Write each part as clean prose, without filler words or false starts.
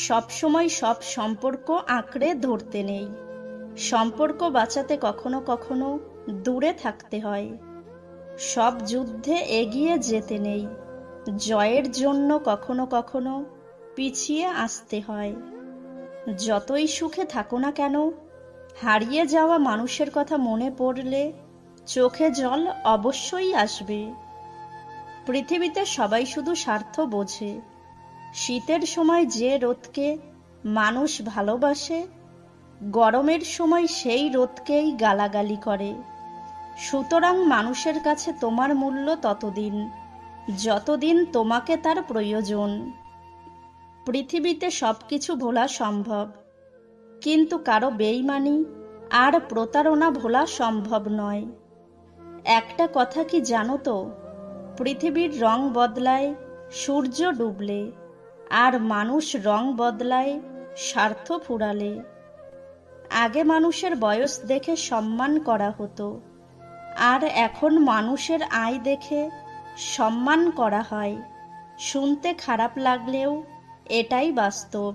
সবসময় সব সম্পর্ক আঁকড়ে ধরতে নেই। সম্পর্ক বাঁচাতে কখনো কখনো দূরে থাকতে হয়। সব যুদ্ধে এগিয়ে যেতে নেই। জয়ের জন্য কখনো কখনো পিছিয়ে আসতে হয়। যতই সুখে থাকো না কেন, হারিয়ে যাওয়া মানুষের কথা মনে পড়লে চোখে জল অবশ্যই আসবে। পৃথিবীতে সবাই শুধু স্বার্থ বোঝে। শীতের সময় যে রোদকে মানুষ ভালোবাসে, গরমের সময় সেই রোদকেই গালাগালি করে। সুতরাং মানুষের কাছে তোমার মূল্য ততদিন যতদিন তোমাকে তার প্রয়োজন। পৃথিবীতে সবকিছু ভোলা সম্ভব, কিন্তু কারো বেইমানি আর প্রতারণা ভোলা সম্ভব নয়। একটা কথা কি জানো তো, পৃথিবীর রং বদলায় সূর্য ডুবলে, আর মানুষ রং বদলায় স্বার্থ ফুরালে। আগে মানুষের বয়স দেখে সম্মান করা হতো, আর এখন মানুষের আয় দেখে সম্মান করা হয়। শুনতে খারাপ লাগলেও এটাই বাস্তব।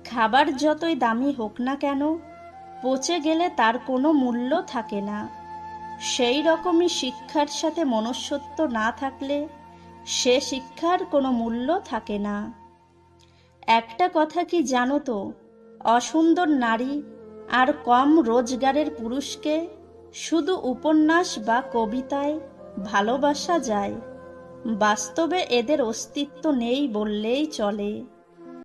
খাবার যতই দামি হোক না কেন, পচে গেলে তার কোনো মূল্য থাকে না। সেই রকমই শিক্ষার সাথে মনুষ্যত্ব না থাকলে সে শিক্ষার কোনো মূল্য থাকে না। একটা কথা কি জানো তো, অসুন্দর নারী আর কম রোজগারের পুরুষকে শুধু উপন্যাস বা কবিতায় ভালোবাসা যায়। বাস্তবে এদের অস্তিত্ব নেই বললেই চলে।